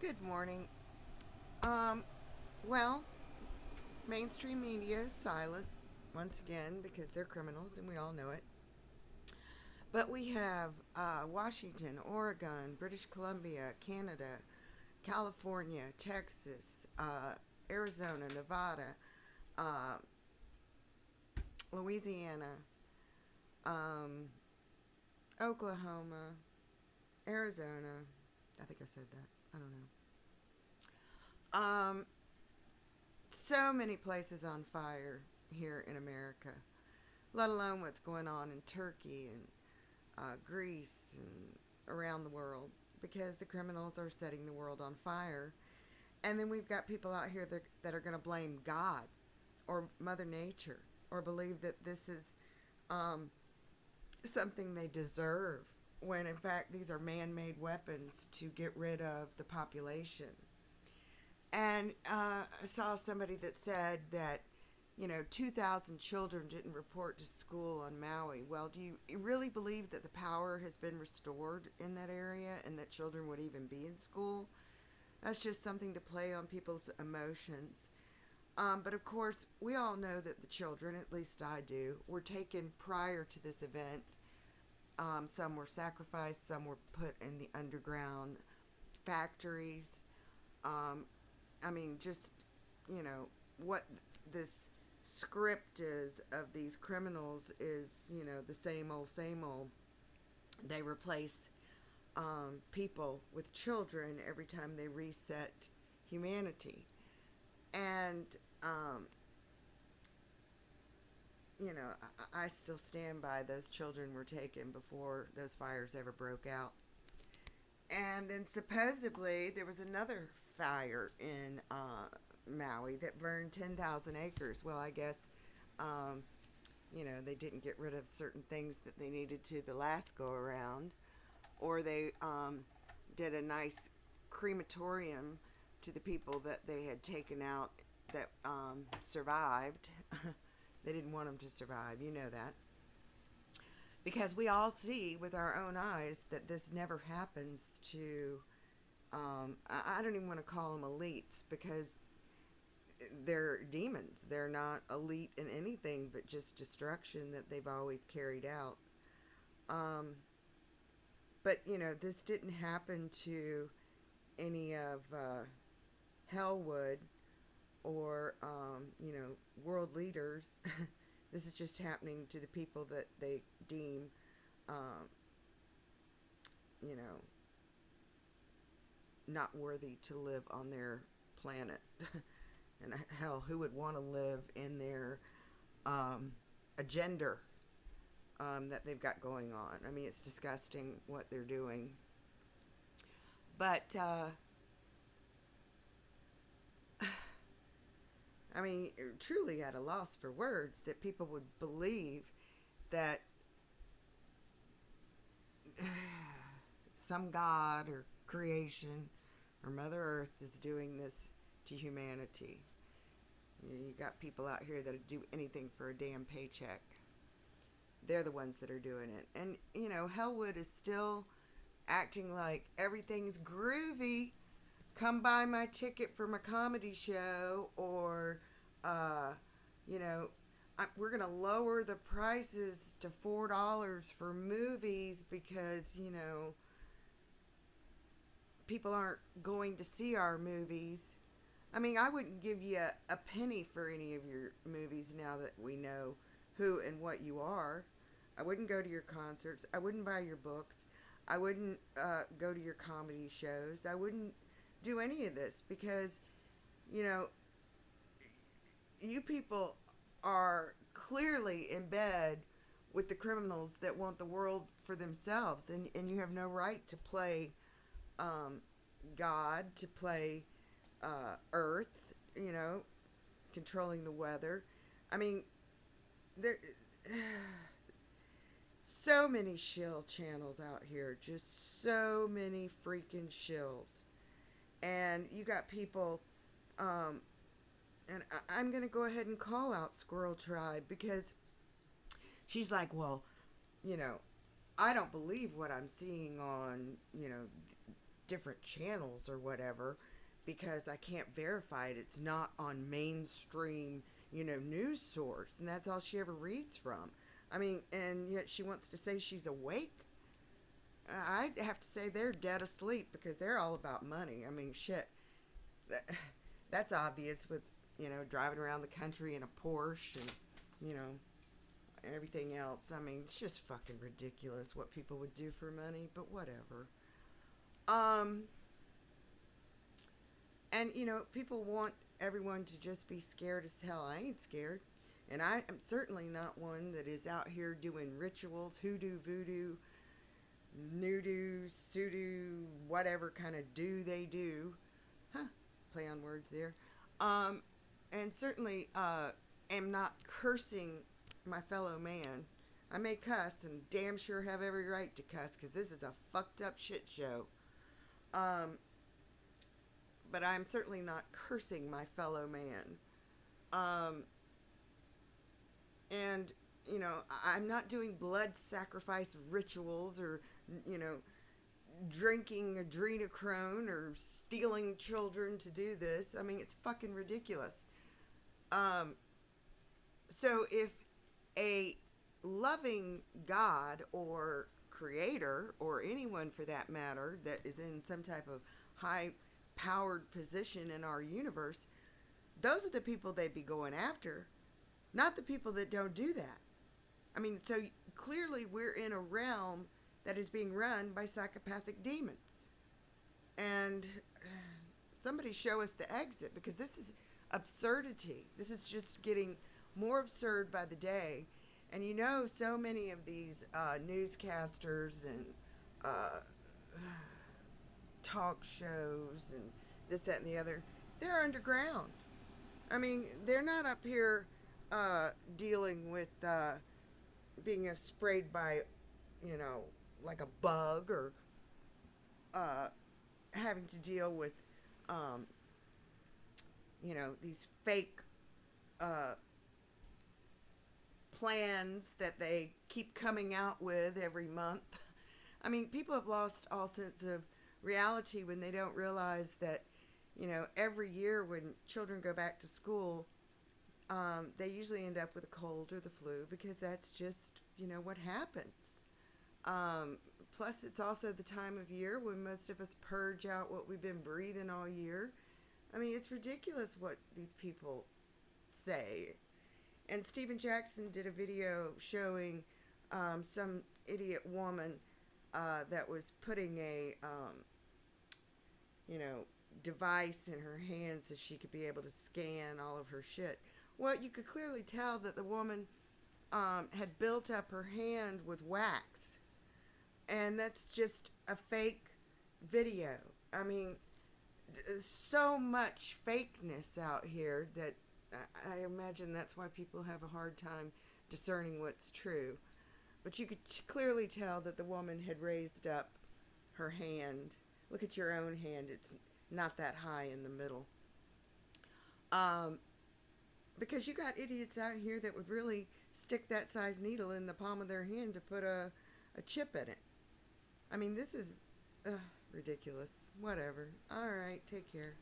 Good morning. Um, well, mainstream media is silent once again because they're criminals and we all know it. But we have Washington, Oregon, British Columbia, Canada, California, Texas, Arizona, Nevada, uh, Louisiana, um, Oklahoma, Arizona. I think I said that. I don't know. So many places on fire here in America, let alone what's going on in Turkey and Greece and around the world because the criminals are setting the world on fire. And then we've got people out here that are going to blame God or Mother Nature or believe that this is um, something they deserve when in fact these are man made weapons to get rid of the population. And I saw somebody that said that 2,000 children didn't report to school on Maui. Well, do you really believe that the power has been restored in that area and that children would even be in school? That's just something to play on people's emotions. But of course, we all know that the children, at least I do, were taken prior to this event. Some were sacrificed, some were put in the underground factories. Um, I mean, just, what this script is of these criminals is, the same old, same old. They replace people with children every time they reset humanity. And, um, I still stand by those children were taken before those fires ever broke out. And then supposedly there was another fire in Maui that burned 10,000 acres. Well, I guess, um, they didn't get rid of certain things that they needed to the last go around, or they did a nice crematorium to the people that they had taken out that survived. They didn't want them to survive, you know that. Because we all see with our own eyes that this never happens to, I don't even want to call them elites because they're demons. They're not elite in anything but just destruction that they've always carried out. Um, but, this didn't happen to any of Hellwood or, world leaders. This is just happening to the people that they deem, um, you know, not worthy to live on their planet. And hell, who would want to live in their um, agenda that they've got going on? I mean, it's disgusting what they're doing. But, I mean, truly at a loss for words that people would believe that some God or creation or Mother Earth is doing this to humanity. You got people out here that do anything for a damn paycheck. They're the ones that are doing it. And, Hellwood is still acting like everything's groovy. Come buy my ticket for my comedy show, or, uh, you know, we're going to lower the prices to $4 for movies because, people aren't going to see our movies. I mean, I wouldn't give you a penny for any of your movies now that we know who and what you are. I wouldn't go to your concerts. I wouldn't buy your books. I wouldn't go to your comedy shows. I wouldn't do any of this because, you know, you people are clearly in bed with the criminals that want the world for themselves, and you have no right to play um, God, to play Earth, controlling the weather. I mean, there so many shill channels out here, just so many freaking shills, and you got people. Um, and I'm gonna go ahead and call out Squirrel Tribe because she's like, well, you know, I don't believe what I'm seeing on, different channels or whatever because I can't verify it. It's not on mainstream, news source, and that's all she ever reads from. I mean, and yet she wants to say she's awake. I have to say they're dead asleep because they're all about money. I mean, shit. That's obvious with, driving around the country in a Porsche and, you know, everything else. I mean, it's just fucking ridiculous what people would do for money, but whatever. Um, and, people want everyone to just be scared as hell. I ain't scared. And I am certainly not one that is out here doing rituals, hoodoo, voodoo, nudu, sudo, whatever kind of do they do. Huh, play on words there. Um, and certainly am not cursing my fellow man. I may cuss and damn sure have every right to cuss because this is a fucked up shit show. Um, but I'm certainly not cursing my fellow man. Um, and, I'm not doing blood sacrifice rituals or, you know, drinking adrenochrome or stealing children to do this. I mean, it's fucking ridiculous. Um, so if a loving God or creator or anyone for that matter that is in some type of high powered position in our universe, those are the people they'd be going after, not the people that don't do that. I mean, so clearly we're in a realm that is being run by psychopathic demons. And somebody show us the exit because this is absurdity. This is just getting more absurd by the day. And so many of these newscasters and uh, talk shows and this, that, and the other, they're underground. I mean, they're not up here dealing with being sprayed by, like a bug or having to deal with, um, these fake uh, plans that they keep coming out with every month. I mean, people have lost all sense of reality when they don't realize that, every year when children go back to school, they usually end up with a cold or the flu because that's just, what happens. Plus, it's also the time of year when most of us purge out what we've been breathing all year. I mean, it's ridiculous what these people say. And Stephen Jackson did a video showing some idiot woman that was putting a, device in her hand so she could be able to scan all of her shit. Well, you could clearly tell that the woman had built up her hand with wax. And that's just a fake video. I mean, there's so much fakeness out here that I imagine that's why people have a hard time discerning what's true. But you could clearly tell that the woman had raised up her hand. Look at your own hand. It's not that high in the middle. Because you got idiots out here that would really stick that size needle in the palm of their hand to put a chip in it. I mean, this is ridiculous. Whatever. All right, take care.